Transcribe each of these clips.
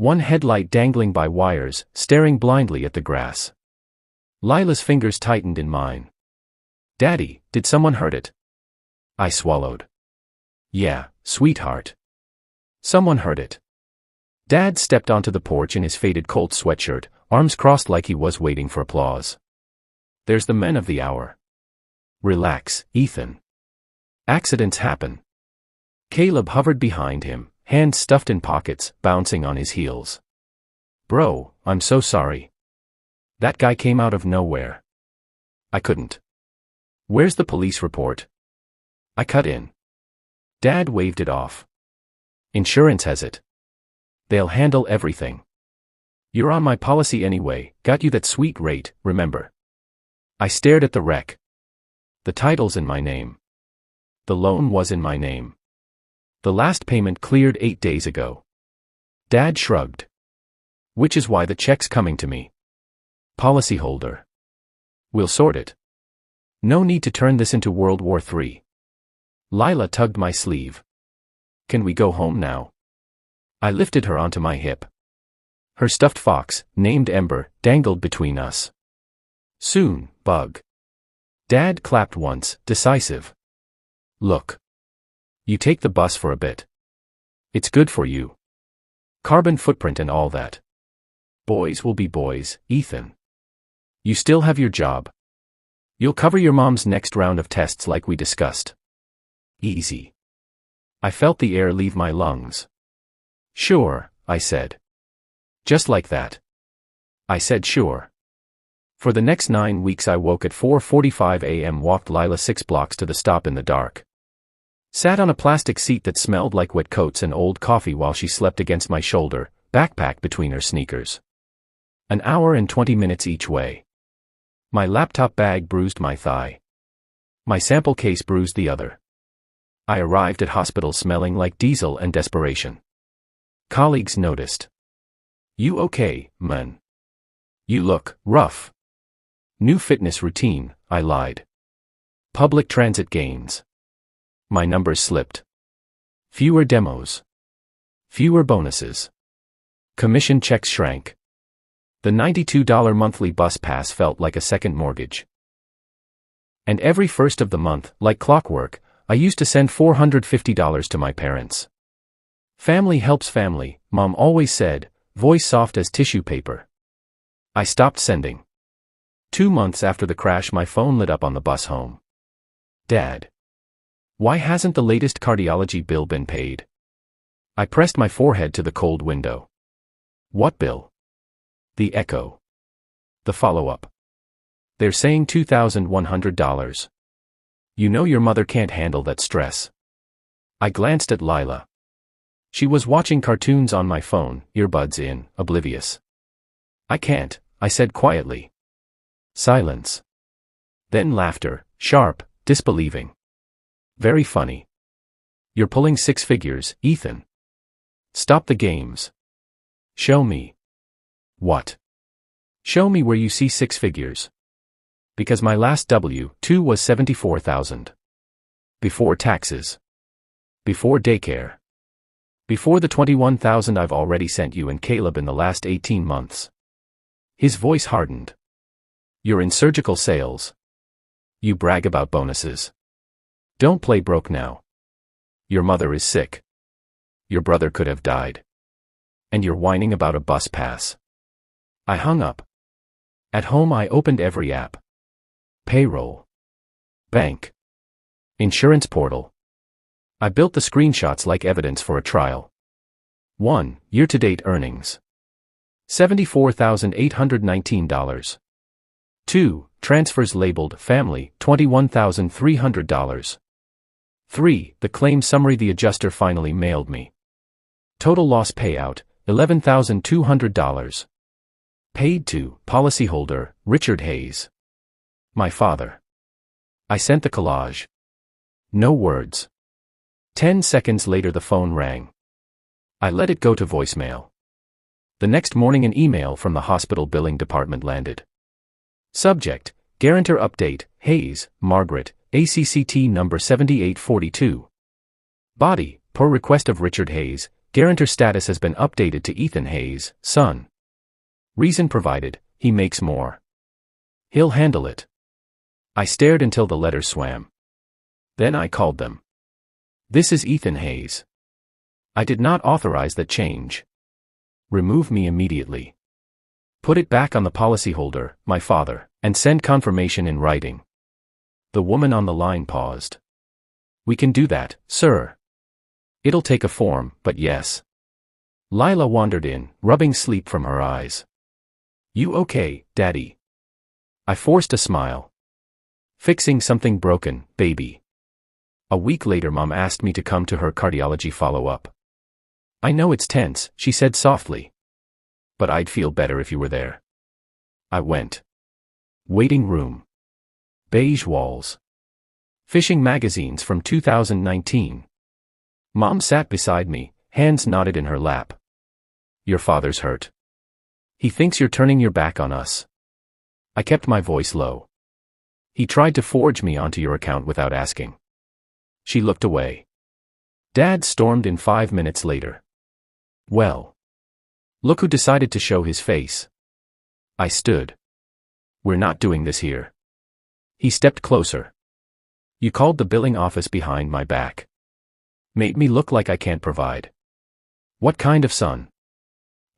one headlight dangling by wires, staring blindly at the grass. Lila's fingers tightened in mine. "Daddy, did someone hurt it?" I swallowed. "Yeah, sweetheart. Someone hurt it." Dad stepped onto the porch in his faded Colt sweatshirt, arms crossed like he was waiting for applause. "There's the men of the hour. Relax, Ethan. Accidents happen." Caleb hovered behind him, hands stuffed in pockets, bouncing on his heels. "Bro, I'm so sorry. That guy came out of nowhere. I couldn't." "Where's the police report?" I cut in. Dad waved it off. "Insurance has it. They'll handle everything. You're on my policy anyway, got you that sweet rate, remember?" I stared at the wreck. The title's in my name. The loan was in my name. The last payment cleared 8 days ago. Dad shrugged. "Which is why the check's coming to me. Policyholder. We'll sort it. No need to turn this into World War III." Lila tugged my sleeve. "Can we go home now?" I lifted her onto my hip. Her stuffed fox, named Ember, dangled between us. "Soon, Bug." Dad clapped once, decisive. "Look. You take the bus for a bit. It's good for you. Carbon footprint and all that. Boys will be boys, Ethan. You still have your job. You'll cover your mom's next round of tests like we discussed. Easy." I felt the air leave my lungs. "Sure," I said. "Just like that." I said sure. For the next 9 weeks I woke at 4:45 a.m., walked Lila 6 blocks to the stop in the dark. Sat on a plastic seat that smelled like wet coats and old coffee while she slept against my shoulder, backpack between her sneakers. An hour and 20 minutes each way. My laptop bag bruised my thigh. My sample case bruised the other. I arrived at hospital smelling like diesel and desperation. Colleagues noticed. "You okay, man? You look rough." "New fitness routine," I lied. "Public transit gains." My numbers slipped. Fewer demos. Fewer bonuses. Commission checks shrank. The $92 monthly bus pass felt like a second mortgage. And every first of the month, like clockwork, I used to send $450 to my parents. "Family helps family," Mom always said, voice soft as tissue paper. I stopped sending. 2 months after the crash, my phone lit up on the bus home. "Dad. Why hasn't the latest cardiology bill been paid?" I pressed my forehead to the cold window. "What bill?" The echo. The follow-up. "They're saying $2,100. You know your mother can't handle that stress." I glanced at Lila. She was watching cartoons on my phone, earbuds in, oblivious. "I can't," I said quietly. Silence. Then laughter, sharp, disbelieving. "Very funny. You're pulling 6 figures, Ethan. Stop the games. Show me." "What?" "Show me where you see 6 figures. Because my last W-2 was $74,000. Before taxes. Before daycare. Before the $21,000 I've already sent you and Caleb in the last 18 months. His voice hardened. "You're in surgical sales. You brag about bonuses. Don't play broke now. Your mother is sick. Your brother could have died. And you're whining about a bus pass." I hung up. At home I opened every app. Payroll. Bank. Insurance portal. I built the screenshots like evidence for a trial. 1. Year-to-date earnings. $74,819. 2. Transfers labeled family, $21,300. 3. The claim summary the adjuster finally mailed me. Total loss payout, $11,200. Paid to, policyholder, Richard Hayes. My father. I sent the collage. No words. 10 seconds later the phone rang. I let it go to voicemail. The next morning an email from the hospital billing department landed. Subject, Guarantor Update, Hayes, Margaret, ACCT number 7842. Body, per request of Richard Hayes, Guarantor status has been updated to Ethan Hayes, son. Reason provided, he makes more. He'll handle it. I stared until the letters swam. Then I called them. This is Ethan Hayes. I did not authorize that change. Remove me immediately. Put it back on the policyholder, my father, and send confirmation in writing. The woman on the line paused. We can do that, sir. It'll take a form, but yes. Lila wandered in, rubbing sleep from her eyes. You okay, Daddy? I forced a smile. Fixing something broken, baby. A week later Mom asked me to come to her cardiology follow-up. I know it's tense, she said softly. But I'd feel better if you were there. I went. Waiting room. Beige walls. Fishing magazines from 2019. Mom sat beside me, hands knotted in her lap. Your father's hurt. He thinks you're turning your back on us. I kept my voice low. He tried to forge me onto your account without asking. She looked away. Dad stormed in 5 minutes later. Well. Look who decided to show his face. I stood. We're not doing this here. He stepped closer. You called the billing office behind my back. Made me look like I can't provide. What kind of son?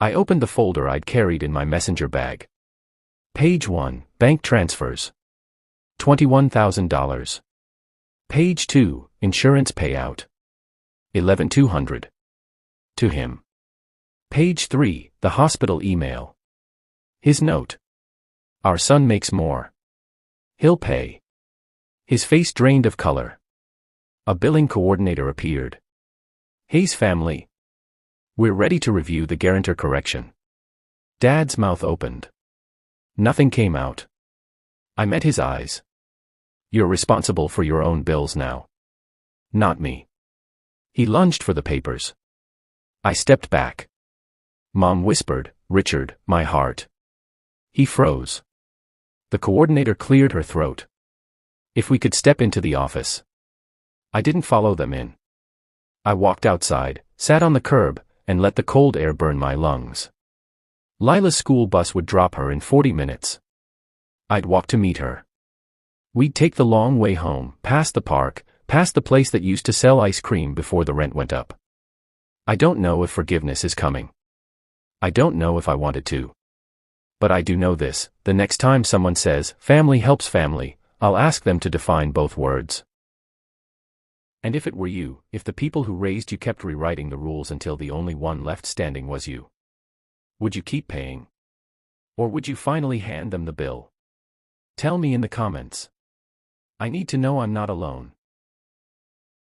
I opened the folder I'd carried in my messenger bag. Page 1, bank transfers. $21,000. Page 2, insurance payout. $11,200. To him. Page 3, the hospital email. His note. Our son makes more. He'll pay. His face drained of color. A billing coordinator appeared. Hayes family. We're ready to review the guarantor correction. Dad's mouth opened. Nothing came out. I met his eyes. You're responsible for your own bills now. Not me. He lunged for the papers. I stepped back. Mom whispered, Richard, my heart. He froze. The coordinator cleared her throat. If we could step into the office. I didn't follow them in. I walked outside, sat on the curb, and let the cold air burn my lungs. Lila's school bus would drop her in 40 minutes. I'd walk to meet her. We'd take the long way home, past the park, past the place that used to sell ice cream before the rent went up. I don't know if forgiveness is coming. I don't know if I want it to. But I do know this, the next time someone says, family helps family, I'll ask them to define both words. And if it were you, if the people who raised you kept rewriting the rules until the only one left standing was you, would you keep paying? Or would you finally hand them the bill? Tell me in the comments. I need to know I'm not alone.